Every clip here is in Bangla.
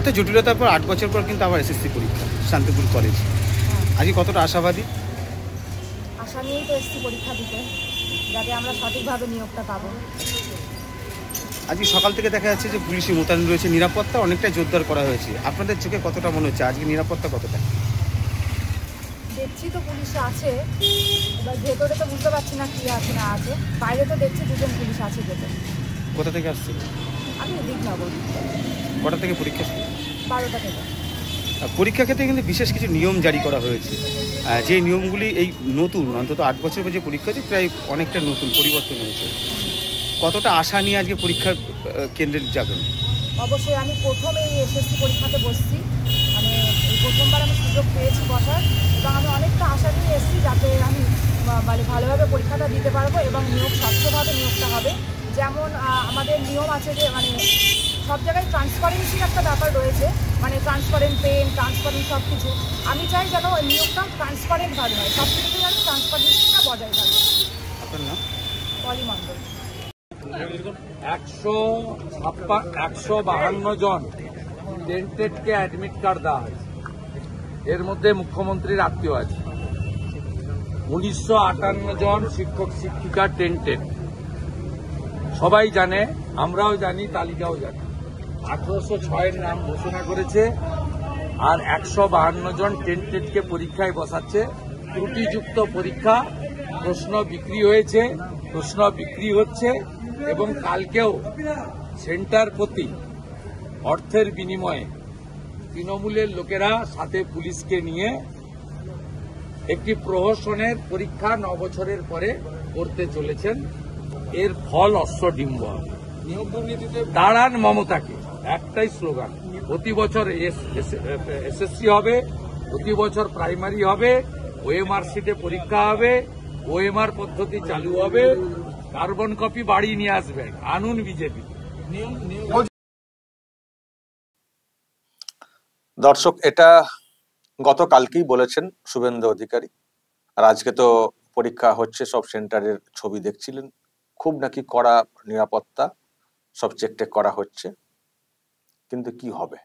এত জটিলতার পর 8 বছর পর কিন্তু আবার এসএসসি পরীক্ষা শান্তিপুর কলেজ, আজকে কতটা আশাবাদী? আশা নিয়েই তো এসএসসি পরীক্ষা দিতে, যাতে আমরা সঠিকভাবে নিয়োগটা পাবো। আজকে সকাল থেকে দেখা যাচ্ছে যে পুলিশি মোতায়েন রয়েছে, নিরাপত্তা অনেকটা জোরদার করা হয়েছে। আপনাদের চোখে কতটা মনে হচ্ছে আজকে নিরাপত্তা কতটা? দেখছি তো পুলিশ আছে, এবার ভেতরে তো বুঝতে পারছি না কি আছে না আছে। বাইরে তো দেখছি 2জন পুলিশ আছে ভেতরে। কোথা থেকে আসছে? আমি দিকনগর। কটা থেকে পরীক্ষা শুরু? 12টা থেকে। পরীক্ষা ক্ষেত্রে কিন্তু বিশেষ কিছু নিয়ম জারি করা হয়েছে, যে নিয়মগুলি এই নতুন, অন্তত 8 বছর পর যে পরীক্ষা হচ্ছে প্রায় অনেকটা নতুন পরিবর্তন হয়েছে। কতটা আশা নিয়ে আজকে পরীক্ষার কেন্দ্রে যাবেন? অবশ্যই আমি প্রথম এই এসএসসি পরীক্ষাতে বসছি, মানে এই প্রথমবার আমি সুযোগ পেয়েছি বসার, এবং আমি অনেকটা আশা নিয়ে এসেছি যাতে আমি মানে ভালোভাবে পরীক্ষাটা দিতে পারবো এবং নিয়োগ স্বচ্ছভাবে নিয়োগটা হবে। যেমন আমাদের নিয়ম আছে যে মানে সব জায়গায় ট্রান্সপারেন্সির একটা ব্যাপার রয়েছে, মানে ট্রান্সপারেন্ট পেন, ট্রান্সপারেন্ট সব কিছু। আমি চাই যেন নিয়োগটা ট্রান্সপারেন্টভাবে হয়, সব কিছুতে যেন ট্রান্সপারেন্সিটা বজায় থাকে। আপনার নাম? পলি মণ্ডল। 152 জন টেন্টেডকে অ্যাডমিট কার্ড দেওয়া হয়েছে। এর মধ্যে মুখ্যমন্ত্রীর আত্মীয় আছে। 1958 জন শিক্ষক শিক্ষিকা টেন্টেড, সবাই জানে, আমরাও জানি, তালিকাও জানি। 1806 নাম ঘোষণা করেছে, আর 152 জন টেন্টেডকে পরীক্ষায় বসাচ্ছে। ত্রুটিযুক্ত পরীক্ষা, প্রশ্ন বিক্রি হয়েছে, প্রশ্ন বিক্রি হচ্ছে, এবং কালকেও সেন্টার প্রতি অর্থের বিনিময়ে তৃণমূলের লোকেরা সাথে পুলিশকে নিয়ে একটি প্রহসনের পরীক্ষা 9 বছরের পরে করতে চলেছেন। এর ফল অশ্বডিম্ব। দাঁড়ান মমতাকে, একটাই স্লোগান, প্রতি বছর এসএসসি হবে, প্রতি বছর প্রাইমারি হবে, ওএমআর সিটে পরীক্ষা হবে, ওএমআর পদ্ধতি চালু হবে, কার্বন কপি বাড়ি নিয়ে আসবেন, আনুন বিজেপি। দর্শক, এটা গতকালকেই বলেছেন শুভেন্দু অধিকারী, আর আজকে তো পরীক্ষা হচ্ছে, সব সেন্টারের ছবি দেখছিলেন, খুব নাকি কড়া নিরাপত্তা, সব চেকটেক করা হচ্ছে। কিন্তু কি হবে?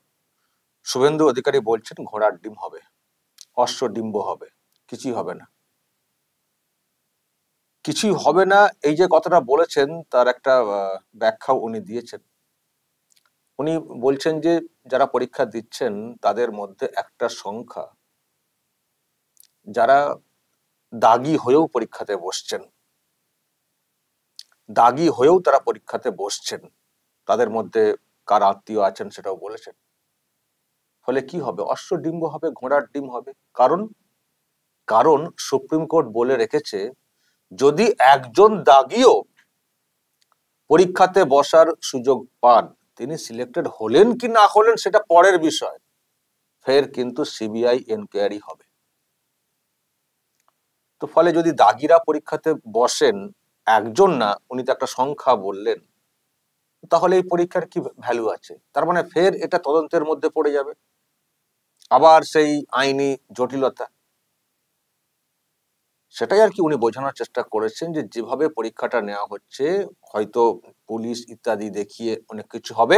শুভেন্দু অধিকারী বলছেন ঘোড়ার ডিম হবে, অশ্বডিম্ব হবে, কিছুই হবে না, কিছুই হবে না। এই যে কথাটা বলেছেন তার একটা ব্যাখ্যাও উনি দিয়েছেন। উনি বলছেন যে যারা পরীক্ষা দিচ্ছেন তাদের মধ্যে একটা সংখ্যা যারা দাগি হয়েও পরীক্ষাতে বসছেন, দাগি হয়েও তারা পরীক্ষাতে বসছেন, তাদের মধ্যে কার আত্মীয় আছেন সেটাও বলেছেন। ফলে কি হবে? অশ্বডিম্ব হবে, ঘোড়ার ডিম হবে। কারণ সুপ্রিম কোর্ট বলে রেখেছে, যদি একজন দাগিও পরীক্ষাতে বসার সুযোগ পান, তিনি সিলেক্টেড হলেন কি না হলেন সেটা পরের বিষয়, ফের কিন্তু সিবিআই এনকোয়ারি হবে। তো ফলে যদি দাগিরা পরীক্ষাতে বসেন, একজন না, উনি তো একটা সংখ্যা বললেন, তাহলে এই পরীক্ষার কি ভ্যালু আছে? তার মানে ফের এটা তদন্তের মধ্যে পড়ে যাবে, আবার সেই আইনি জটিলতা। সেটাই আর কি উনি বোঝানোর চেষ্টা করেছেন, যে যেভাবে পরীক্ষাটা নেওয়া হচ্ছে, হয়তো পুলিশ ইত্যাদি দেখিয়ে অনেক কিছু হবে,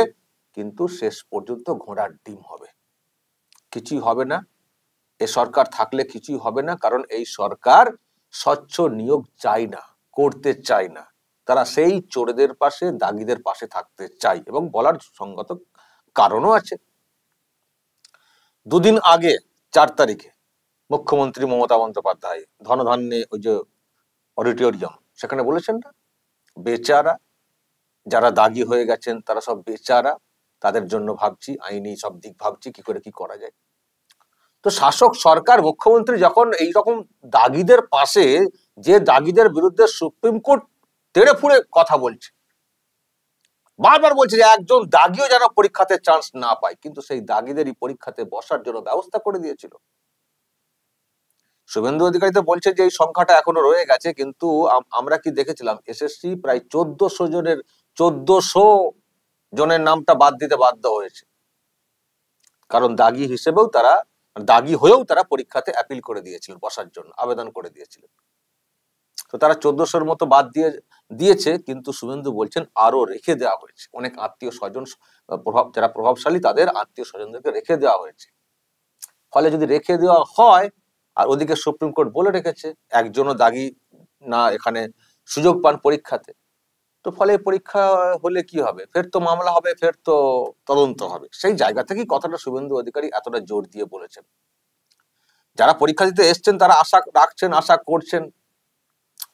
কিন্তু শেষ পর্যন্ত ঘোড়ার ডিম হবে, কিছুই হবে না। এ সরকার থাকলে কিছুই হবে না, কারণ এই সরকার স্বচ্ছ নিয়োগ চায় না, করতে চায় না। তারা সেই চোরদের পাশে, দাগিদের পাশে থাকতে চায়, এবং বলার সঙ্গত কারণও আছে। দুদিন আগে 4 তারিখে মুখ্যমন্ত্রী মমতা বন্দ্যোপাধ্যায় ধনধান্যে ওই যে অডিটোরিয়াম, সেখানে বলেছেন না, বেচারা যারা দাগি হয়ে গেছেন তারা সব বেচারা, তাদের জন্য ভাবছি, আইনি সব দিক ভাবছি, কি করে কি করা যায়। তো শাসক সরকার, মুখ্যমন্ত্রী যখন এইরকম দাগিদের পাশে, যে দাগিদের বিরুদ্ধে সুপ্রিম কোর্ট তেড়ে ফুড়ে কথা বলছে, বারবার বলছে যে একজন দাগিও যেন পরীক্ষাতে চান্স না পায়, কিন্তু সেই দাগিদেরই পরীক্ষাতে বসার জন্য ব্যবস্থা করে দিয়েছিল। শুভেন্দু অধিকারী তো বলছে যে এই সংখ্যাটা এখনো রয়ে গেছে, কিন্তু আমরা কি দেখেছিলাম, এসএসসি প্রায় 1400 জনের নামটা বাদ দিতে বাধ্য হয়েছে, কারণ দাগি হিসেবেও তারা, দাগি হয়েও তারা পরীক্ষাতে অ্যাপিল করে দিয়েছিলেন, বসার জন্য আবেদন করে দিয়েছিলেন। তো তো তারা 1400-র মতো বাদ দিয়েছে, কিন্তু শুভেন্দু বলছেন আরো রেখে দেওয়া হয়েছে, অনেক আত্মীয় স্বজন যারা প্রভাবশালী তাদের আত্মীয় স্বজনদেরকে রেখে দেওয়া হয়েছে। ফলে যদি রেখে দেওয়া হয়, আর ওদিকে সুপ্রিম কোর্ট বলে রেখেছে একজনও দাগি না এখানে সুযোগ পান পরীক্ষাতে, তো ফলে পরীক্ষা হলে কি হবে, ফের তো মামলা হবে, ফের তো তদন্ত হবে। সেই জায়গা থেকেই কথাটা শুভেন্দু অধিকারী এতটা জোর দিয়ে বলেছেন। যারা পরীক্ষা দিতে এসছেন তারা আশা রাখছেন, আশা করছেন,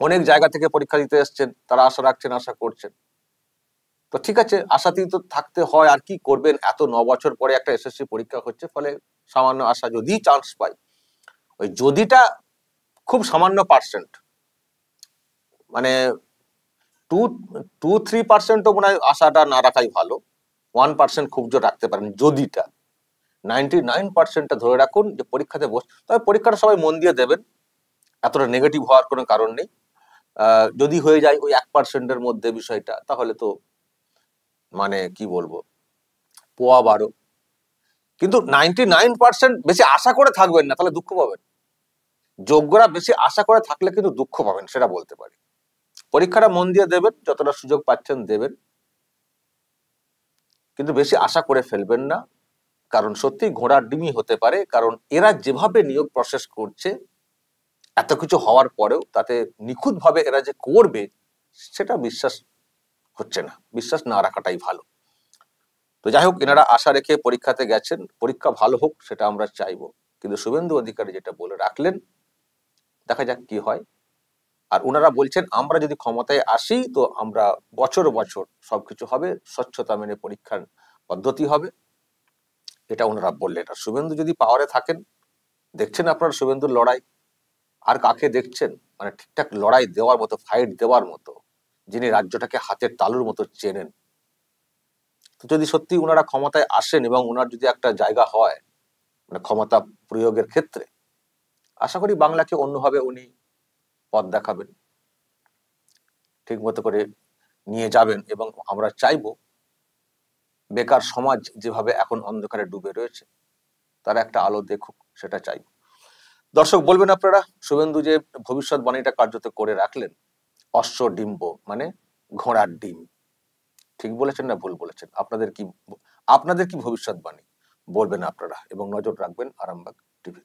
অনেক জায়গা থেকে পরীক্ষা দিতে এসছেন, তারা আশা রাখছেন, আশা করছেন। তো ঠিক আছে, আশাতেই তো থাকতে হয়, আর কি করবেন, এত 9 বছর পরে একটা এসএসসি পরীক্ষা হচ্ছে, ফলে সামান্য আশা, যদি চান্স পাই, ওই যদিটা খুব সামান্য পার্সেন্ট, মানে 2-3% মনে হয় আশাটা না রাখাই ভালো, 1% খুব জোর রাখতে পারেন যদিটা। 99%টা ধরে রাখুন যে পরীক্ষাতে তবে পরীক্ষাটা সবাই মন দিয়ে দেবেন, এতটা নেগেটিভ হওয়ার কোনো কারণ নেই। যদি হয়ে যায় ওই 1%-এর মধ্যে বিষয়টা, তাহলে তো মানে কি বলবো, পোয়া 12। কিন্তু 99% বেশি আশা করে থাকবেন না, তাহলে দুঃখ পাবেন। যোগ্যরা বেশি আশা করে থাকলে কিন্তু দুঃখ পাবেন, সেটা বলতে পারি। পরীক্ষাটা মন দিয়ে দেবেন, যতটা সুযোগ পাচ্ছেন দেবেন, কিন্তু বেশি আশা করে ফেলবেন না, কারণ সত্যি ঘোড়ার ডিমই হতে পারে। কারণ এরা যেভাবে নিয়োগ প্রসেস করছে, এত কিছু হওয়ার পরেও তাতে নিখুঁত ভাবে এরা যে করবে সেটা বিশ্বাস হচ্ছে না, বিশ্বাস না রাখাটাই ভালো। তো যাই হোক, এনারা আশা রেখে পরীক্ষাতে গেছেন, পরীক্ষা ভালো হোক সেটা আমরা চাইবো, কিন্তু শুভেন্দু অধিকারী যেটা বলে রাখলেন, দেখা যাক কি হয়। আর ওনারা বলছেন আমরা যদি ক্ষমতায় আসি তো আমরা বছর বছর সবকিছু হবে, স্বচ্ছতা মেনে পরীক্ষার পদ্ধতি হবে, এটা ওনারা বললেন। আর শুভেন্দু যদি পাওয়ারে থাকেন, দেখছেন আপনারা শুভেন্দুর লড়াই, আর কাকে দেখছেন মানে ঠিকঠাক লড়াই দেওয়ার মতো, ফাইট দেওয়ার মতো, যিনি রাজ্যটাকে হাতের তালুর মতো চেনেন। তো যদি সত্যি ওনারা ক্ষমতায় আসেন এবং ওনার যদি একটা জায়গা হয় মানে ক্ষমতা প্রয়োগের ক্ষেত্রে, আশা করি বাংলাকে অন্যভাবে উনি পথ দেখাবেন, ঠিক মতো করে নিয়ে যাবেন। এবং আমরা চাইবো বেকার সমাজ যেভাবে এখন অন্ধকারে ডুবে রয়েছে, তারা একটা আলো দেখুক, সেটা চাইবো। দর্শক বলবেন আপনারা, শুভেন্দু যে ভবিষ্যৎবাণীটা কার্যত করে রাখলেন, অশ্ব ডিম্ব মানে ঘোড়ার ডিম, ঠিক বলেছেন না ভুল বলেছেন? আপনাদের কি ভবিষ্যৎবাণী বলবেন আপনারা, এবং নজর রাখবেন আরামবাগ টিভি।